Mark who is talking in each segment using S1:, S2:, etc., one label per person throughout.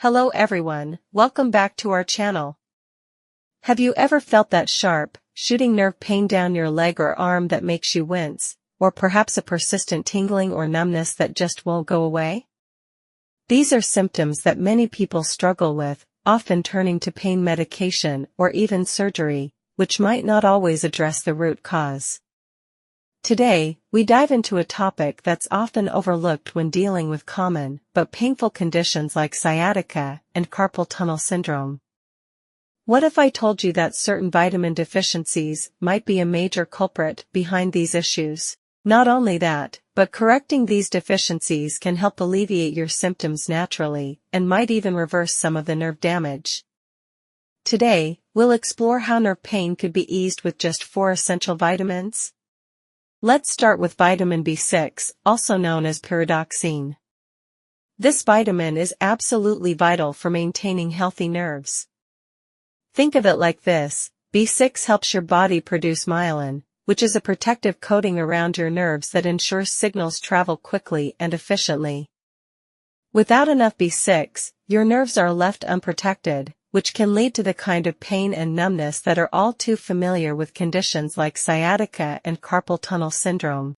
S1: Hello everyone, welcome back to our channel. Have you ever felt that sharp, shooting nerve pain down your leg or arm that makes you wince, or perhaps a persistent tingling or numbness that just won't go away? These are symptoms that many people struggle with, often turning to pain medication or even surgery, which might not always address the root cause. Today, we dive into a topic that's often overlooked when dealing with common but painful conditions like sciatica and carpal tunnel syndrome. What if I told you that certain vitamin deficiencies might be a major culprit behind these issues? Not only that, but correcting these deficiencies can help alleviate your symptoms naturally and might even reverse some of the nerve damage. Today, we'll explore how nerve pain could be eased with just 4 essential vitamins. Let's start with vitamin B6, also known as pyridoxine. This vitamin is absolutely vital for maintaining healthy nerves. Think of it like this: B6 helps your body produce myelin, which is a protective coating around your nerves that ensures signals travel quickly and efficiently. Without enough B6, your nerves are left unprotected, which can lead to the kind of pain and numbness that are all too familiar with conditions like sciatica and carpal tunnel syndrome.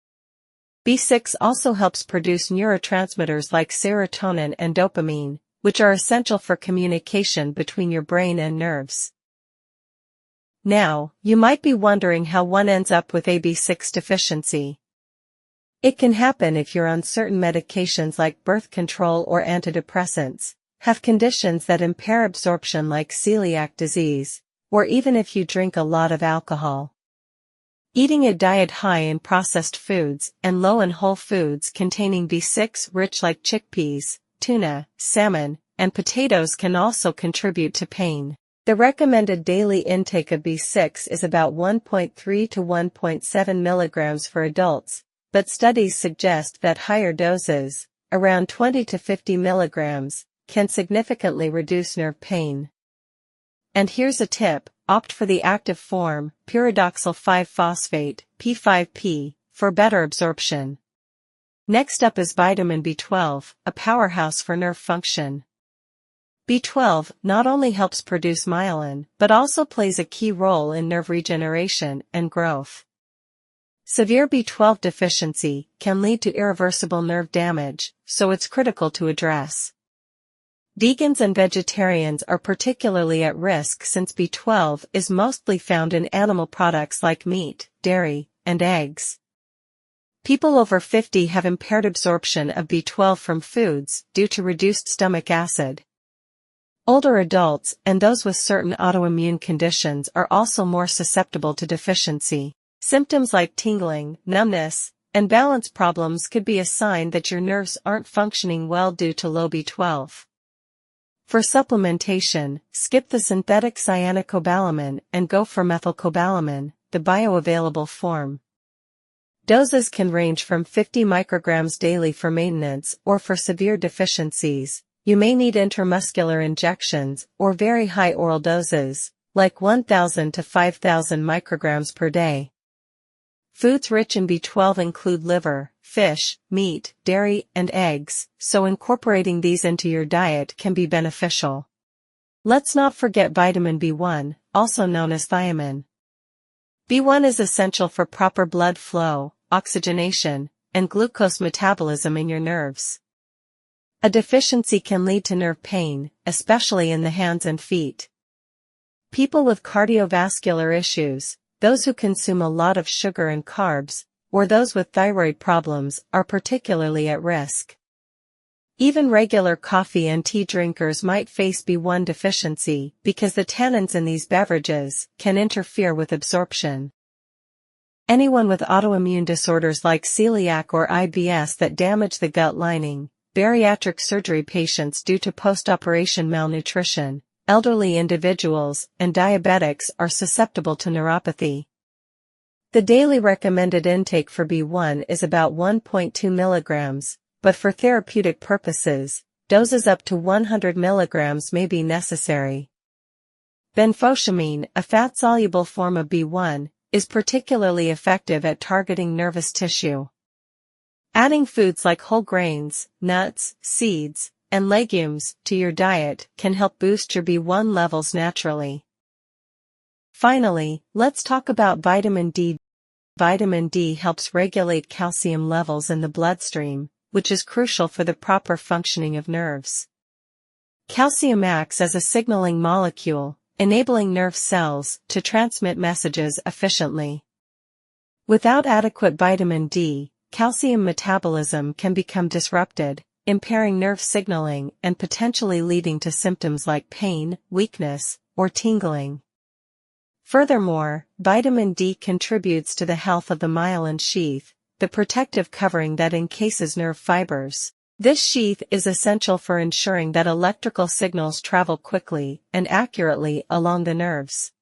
S1: B6 also helps produce neurotransmitters like serotonin and dopamine, which are essential for communication between your brain and nerves. Now, you might be wondering how one ends up with a B6 deficiency. It can happen if you're on certain medications like birth control or antidepressants, have conditions that impair absorption like celiac disease, or even if you drink a lot of alcohol. Eating a diet high in processed foods and low in whole foods containing B6 rich like chickpeas, tuna, salmon, and potatoes can also contribute to pain. The recommended daily intake of B6 is about 1.3 to 1.7 milligrams for adults, but studies suggest that higher doses, around 20 to 50 milligrams, can significantly reduce nerve pain. And here's a tip: opt for the active form, pyridoxal 5-phosphate, P5P, for better absorption. Next up is vitamin B12, a powerhouse for nerve function. B12 not only helps produce myelin, but also plays a key role in nerve regeneration and growth. Severe B12 deficiency can lead to irreversible nerve damage, so it's critical to address. Vegans and vegetarians are particularly at risk since B12 is mostly found in animal products like meat, dairy, and eggs. People over 50 have impaired absorption of B12 from foods due to reduced stomach acid. Older adults and those with certain autoimmune conditions are also more susceptible to deficiency. Symptoms like tingling, numbness, and balance problems could be a sign that your nerves aren't functioning well due to low B12. For supplementation, skip the synthetic cyanocobalamin and go for methylcobalamin, the bioavailable form. Doses can range from 50 micrograms daily for maintenance, or for severe deficiencies, you may need intramuscular injections or very high oral doses, like 1,000 to 5,000 micrograms per day. Foods rich in B12 include liver, fish, meat, dairy, and eggs, so incorporating these into your diet can be beneficial. Let's not forget vitamin B1, also known as thiamine. B1 is essential for proper blood flow, oxygenation, and glucose metabolism in your nerves. A deficiency can lead to nerve pain, especially in the hands and feet. People with cardiovascular issues, those who consume a lot of sugar and carbs, or those with thyroid problems, are particularly at risk. Even regular coffee and tea drinkers might face B1 deficiency because the tannins in these beverages can interfere with absorption. Anyone with autoimmune disorders like celiac or IBS that damage the gut lining, bariatric surgery patients due to post-operation malnutrition, elderly individuals, and diabetics are susceptible to neuropathy. The daily recommended intake for B1 is about 1.2 milligrams, but for therapeutic purposes, doses up to 100 milligrams may be necessary. Benfotiamine, a fat-soluble form of B1, is particularly effective at targeting nervous tissue. Adding foods like whole grains, nuts, seeds, and legumes to your diet can help boost your B1 levels naturally. Finally, let's talk about vitamin D. Vitamin D helps regulate calcium levels in the bloodstream, which is crucial for the proper functioning of nerves. Calcium acts as a signaling molecule, enabling nerve cells to transmit messages efficiently. Without adequate vitamin D, calcium metabolism can become disrupted, impairing nerve signaling and potentially leading to symptoms like pain, weakness, or tingling. Furthermore, vitamin D contributes to the health of the myelin sheath, the protective covering that encases nerve fibers. This sheath is essential for ensuring that electrical signals travel quickly and accurately along the nerves.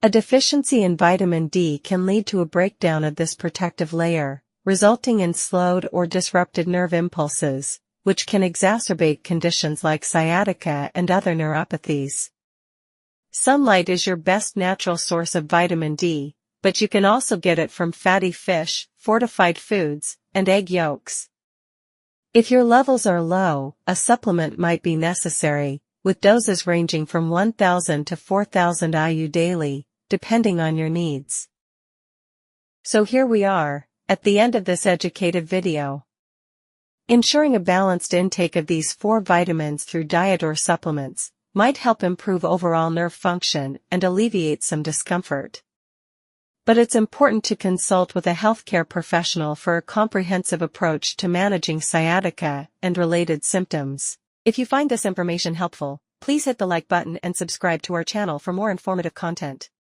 S1: A deficiency in vitamin D can lead to a breakdown of this protective layer, resulting in slowed or disrupted nerve impulses, which can exacerbate conditions like sciatica and other neuropathies. Sunlight is your best natural source of vitamin D, but you can also get it from fatty fish, fortified foods, and egg yolks. If your levels are low, a supplement might be necessary, with doses ranging from 1,000 to 4,000 IU daily, depending on your needs. So here we are, at the end of this educative video. Ensuring a balanced intake of these 4 vitamins through diet or supplements might help improve overall nerve function and alleviate some discomfort. But it's important to consult with a healthcare professional for a comprehensive approach to managing sciatica and related symptoms. If you find this information helpful, please hit the like button and subscribe to our channel for more informative content.